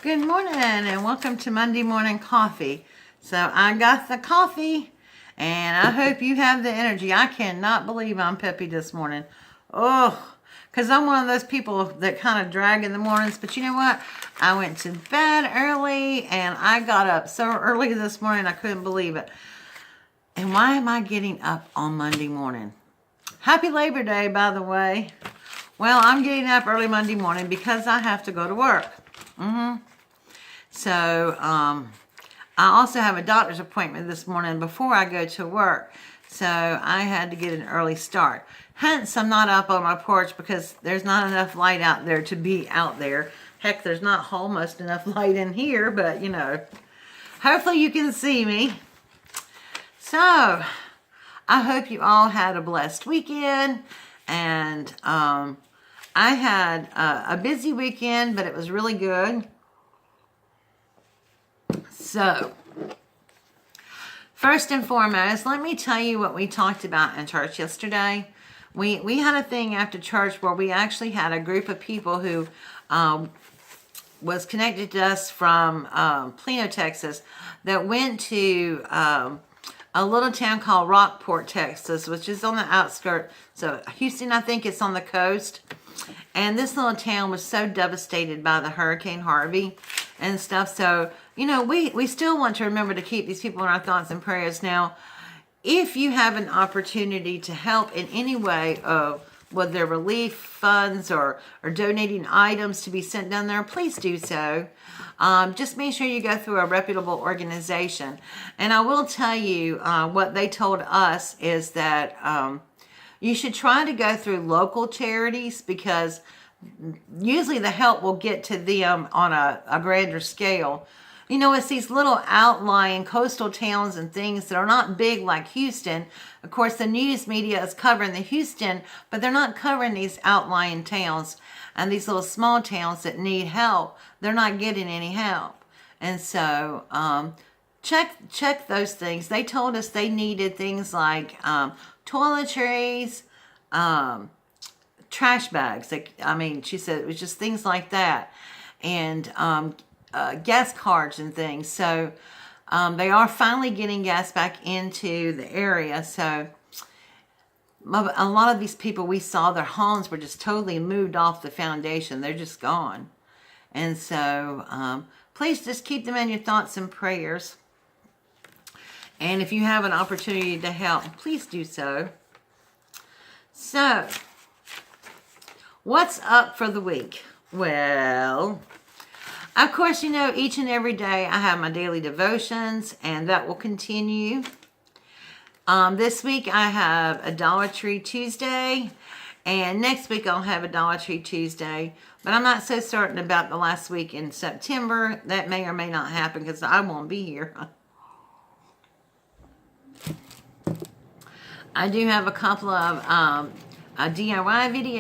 Good morning and welcome to Monday Morning Coffee. So I got the coffee and I hope you have the energy. I cannot believe I'm peppy this morning. Oh, because I'm one of those people that kind of drag in the mornings. But you know what? I went to bed early and I got up so early this morning I couldn't believe it. And why am I getting up on Monday morning? Happy Labor Day, by the way. Well, I'm getting up early Monday morning because I have to go to work. So, I also have a doctor's appointment this morning before I go to work. So, I had to get an early start. Hence, I'm not up on my porch because there's not enough light out there to be out there. Heck, there's not almost enough light in here, but, you know, hopefully you can see me. So, I hope you all had a blessed weekend. And, I had a busy weekend, but it was really good. So, first and foremost, let me tell you what we talked about in church yesterday. We had a thing after church where we actually had a group of people who was connected to us from Plano, Texas, that went to a little town called Rockport, Texas, which is on the outskirts. So Houston, I think it's on the coast. And this little town was so devastated by the Hurricane Harvey and stuff. So, you know, we still want to remember to keep these people in our thoughts and prayers. Now, if you have an opportunity to help in any way, whether relief funds or donating items to be sent down there, please do so. Just make sure you go through a reputable organization. And I will tell you what they told us is that you should try to go through local charities because usually the help will get to them on a grander scale. You know, it's these little outlying coastal towns and things that are not big like Houston. Of course, the news media is covering the Houston, but they're not covering these outlying towns and these little small towns that need help. They're not getting any help. And so, check those things. They told us they needed things like toiletries, trash bags. She said it was just things like that. And gas cards and things. So they are finally getting gas back into the area. So a lot of these people we saw, their homes were just totally moved off the foundation. They're just gone. And so please just keep them in your thoughts and prayers. And if you have an opportunity to help, please do so. So, what's up for the week? Well, of course, you know, each and every day I have my daily devotions, and that will continue. This week I have a Dollar Tree Tuesday, and next week I'll have a Dollar Tree Tuesday. But I'm not so certain about the last week in September. That may or may not happen because I won't be here. I do have a couple of a DIY video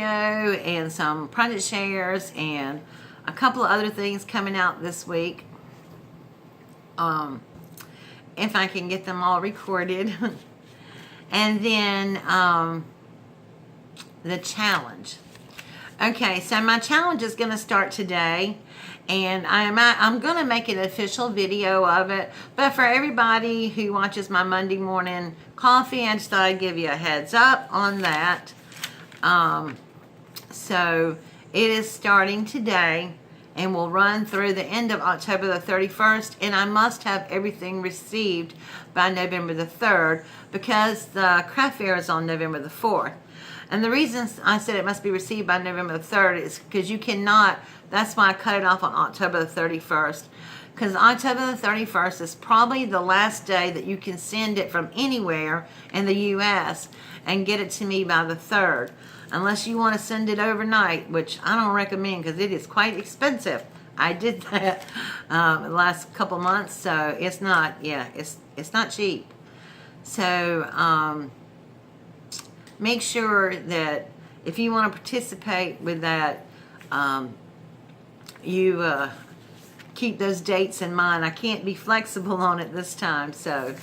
and some project shares and a couple of other things coming out this week. If I can get them all recorded. And then the challenge. Okay, so my challenge is going to start today. And I'm going to make an official video of it. But for everybody who watches my Monday morning coffee, I just thought I'd give you a heads up on that. So it is starting today and will run through the end of October the 31st. And I must have everything received by November the 3rd because the craft fair is on November the 4th. And the reason I said it must be received by November the 3rd is because you cannot, that's why I cut it off on October the 31st. Because October the 31st is probably the last day that you can send it from anywhere in the U.S. and get it to me by the 3rd. Unless you want to send it overnight, which I don't recommend because it is quite expensive. I did that the last couple months, so it's not, it's not cheap. So, make sure that if you want to participate with that, you keep those dates in mind. I can't be flexible on it this time, so.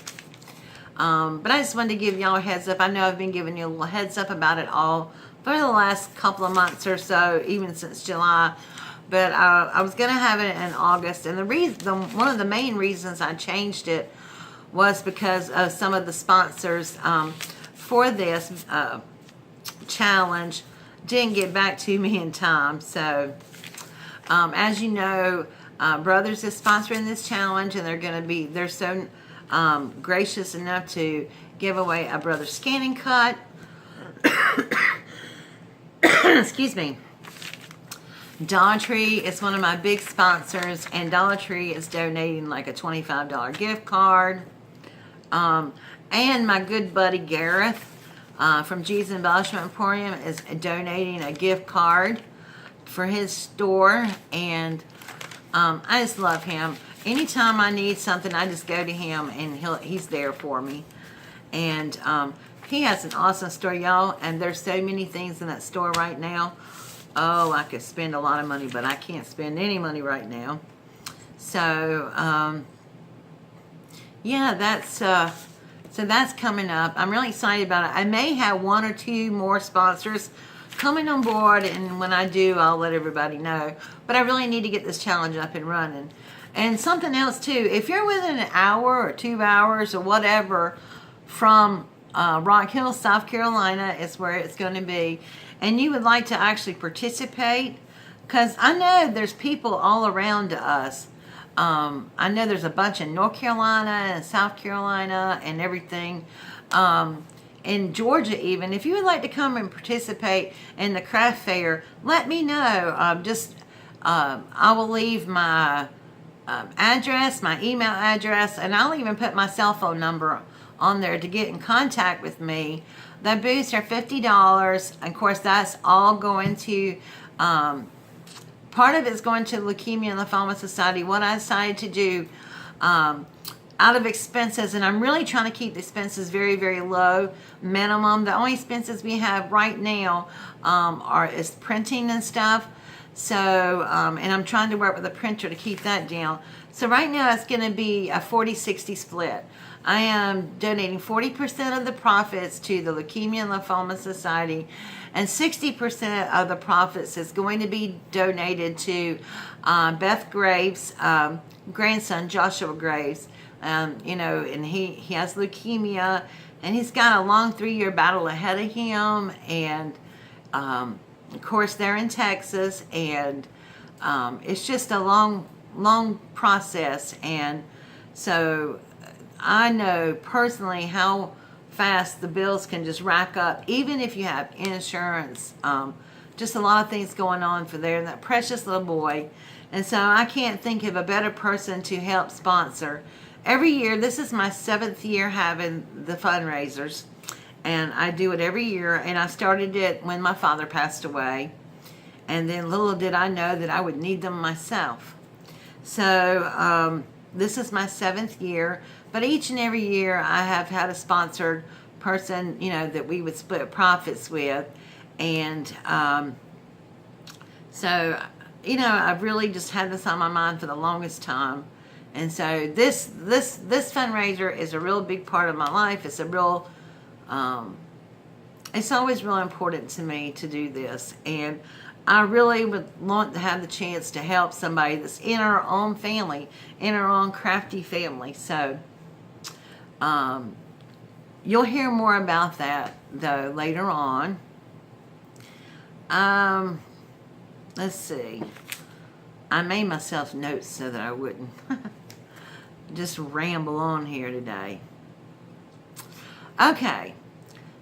But I just wanted to give y'all a heads up. I know I've been giving you a little heads up about it all for the last couple of months or so, even since July. but I was going to have it in August, and one of the main reasons I changed it was because of some of the sponsors for this challenge didn't get back to me in time. So, as you know, Brothers is sponsoring this challenge, and they're so gracious enough to give away a Brothers scanning cut. Excuse me. Dollar Tree is one of my big sponsors, and Dollar Tree is donating like a $25 gift card. And my good buddy Gareth from G's Embellishment Emporium is donating a gift card for his store, and I just love him. Anytime I need something, I just go to him, and he's there for me. And he has an awesome store, y'all, and there's so many things in that store right now. Oh, I could spend a lot of money, but I can't spend any money right now. So, yeah, that's coming up. I'm really excited about it. I may have one or two more sponsors coming on board, and when I do, I'll let everybody know. But I really need to get this challenge up and running. And something else, too. If you're within an hour or 2 hours or whatever from Rock Hill, South Carolina is where it's going to be, and you would like to actually participate, because I know there's people all around us. I know there's a bunch in North Carolina and South Carolina and everything. In Georgia even. If you would like to come and participate in the craft fair, let me know. I will leave my address, my email address, and I'll even put my cell phone number on there to get in contact with me. The booths are $50. Of course, that's all going to, part of it's going to Leukemia and Lymphoma Society. What I decided to do out of expenses, and I'm really trying to keep the expenses very, very low, minimum. The only expenses we have right now is printing and stuff. So, and I'm trying to work with a printer to keep that down. So right now it's going to be a 40-60 split. I am donating 40% of the profits to the Leukemia and Lymphoma Society, and 60% of the profits is going to be donated to Beth Graves' grandson, Joshua Graves. And he has leukemia, and he's got a long 3-year battle ahead of him. And of course, they're in Texas, and it's just a long process. And so I know personally how fast the bills can just rack up, even if you have insurance. Just a lot of things going on for that precious little boy. And so I can't think of a better person to help sponsor. Every year, this is my 7th year having the fundraisers, and I do it every year. And I started it when my father passed away, and then little did I know that I would need them myself. So this is my 7th year, but each and every year I have had a sponsored person, that we would split profits with. And so, I've really just had this on my mind for the longest time. And so this fundraiser is a real big part of my life. It's a real, it's always real important to me to do this. And I really would want to have the chance to help somebody that's in our own family, in our own crafty family. So you'll hear more about that, though, later on. Let's see. I made myself notes so that I wouldn't just ramble on here today. Okay,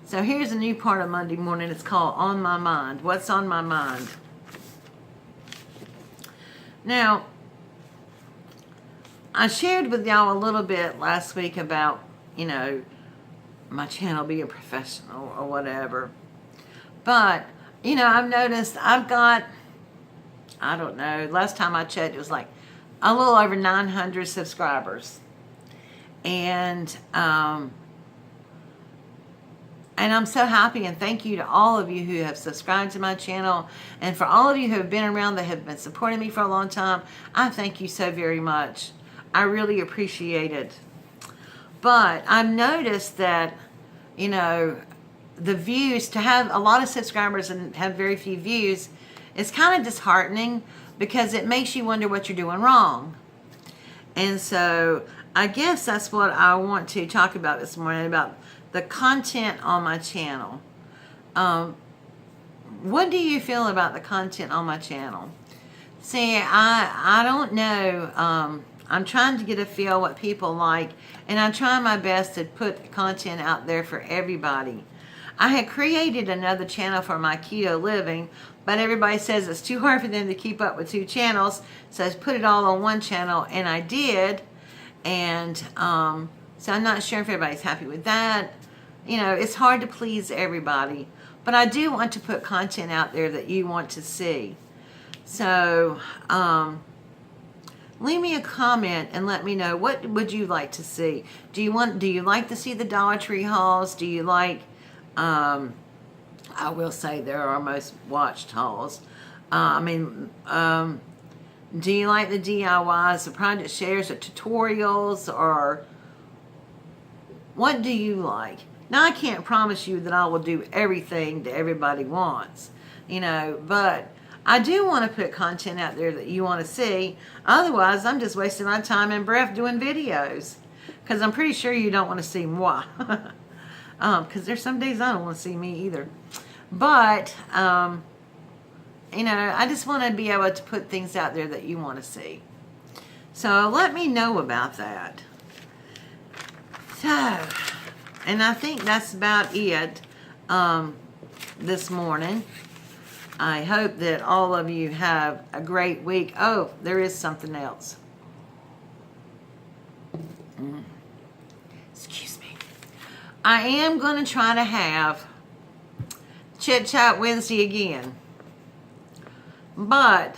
so here's a new part of Monday morning. It's called On My Mind. What's on my mind? Now, I shared with y'all a little bit last week about, my channel being professional or whatever. But, I've noticed I've got, I don't know, last time I checked, it was like a little over 900 subscribers. And I'm so happy, and thank you to all of you who have subscribed to my channel, and for all of you who have been around that have been supporting me for a long time. I thank you so very much. I really appreciate it. But I've noticed that, the views, to have a lot of subscribers and have very few views, is kind of disheartening. because it makes you wonder what you're doing wrong. And so I guess that's what I want to talk about this morning, about the content on my channel. What do you feel about the content on my channel? See, I don't know. I'm trying to get a feel what people like, and I'm trying my best to put content out there for everybody. I had created another channel for my keto living, but everybody says it's too hard for them to keep up with 2 channels, so I put it all on one channel, and I did. And so I'm not sure if everybody's happy with that. You know, it's hard to please everybody, but I do want to put content out there that you want to see. So leave me a comment and let me know, what would you like to see? Do you like to see the Dollar Tree hauls? Do you like, I will say they're our most watched hauls. Do you like the DIYs, the project shares, the tutorials, or what do you like? Now, I can't promise you that I will do everything that everybody wants, you know, but I do want to put content out there that you want to see. Otherwise, I'm just wasting my time and breath doing videos, because I'm pretty sure you don't want to see moi. Because there's some days I don't want to see me either. But, you know, I just want to be able to put things out there that you want to see. So let me know about that. So, and I think that's about it this morning. I hope that all of you have a great week. Oh, there is something else. Excuse me. I am going to try to have Chit Chat Wednesday again. But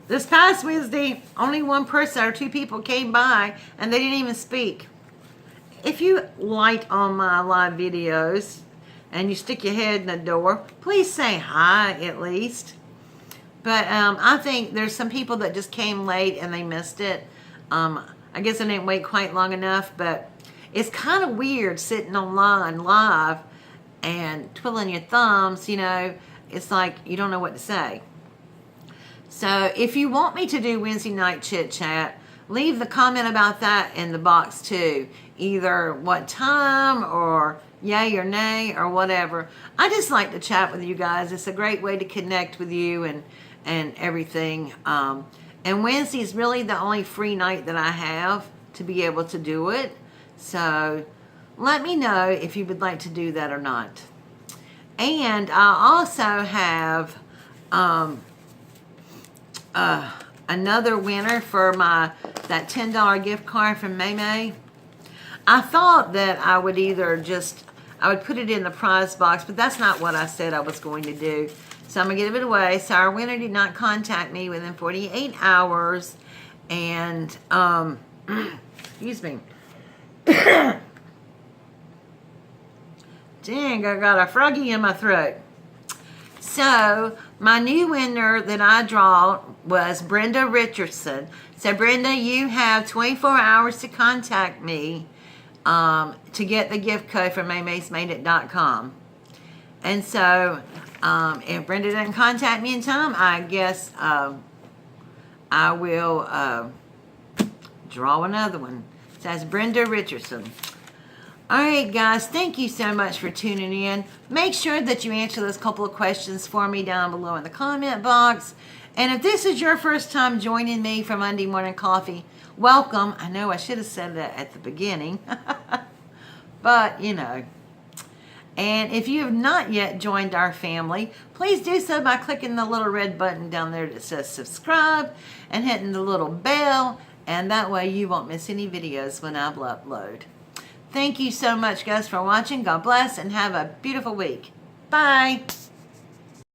this past Wednesday, only one person or 2 people came by, and they didn't even speak. If you like on my live videos and you stick your head in the door, please say hi at least. But I think there's some people that just came late and they missed it. I guess I didn't wait quite long enough, but it's kind of weird sitting online live and twiddling your thumbs, you know. It's like you don't know what to say. So if you want me to do Wednesday night chit chat, leave the comment about that in the box too. Either what time, or yay or nay, or whatever. I just like to chat with you guys. It's a great way to connect with you and everything. And Wednesday is really the only free night that I have to be able to do it. So let me know if you would like to do that or not. And I also have another winner for that $10 gift card from May. I thought that I would I would put it in the prize box, but that's not what I said I was going to do. So I'm going to give it away. So our winner did not contact me within 48 hours. And, excuse me. Dang, I got a froggy in my throat. So my new winner that I draw was Brenda Richardson. So Brenda, you have 24 hours to contact me to get the gift code from maymaysmadeit.com. And so if Brenda doesn't contact me in time, I guess I will draw another one. So that's Brenda Richardson. All right, guys, thank you so much for tuning in. Make sure that you answer those couple of questions for me down below in the comment box. And if this is your first time joining me for Monday Morning Coffee, welcome. I know I should have said that at the beginning, but you know. And if you have not yet joined our family, please do so by clicking the little red button down there that says subscribe and hitting the little bell, and that way you won't miss any videos when I upload. Thank you so much, guys, for watching. God bless and have a beautiful week. Bye.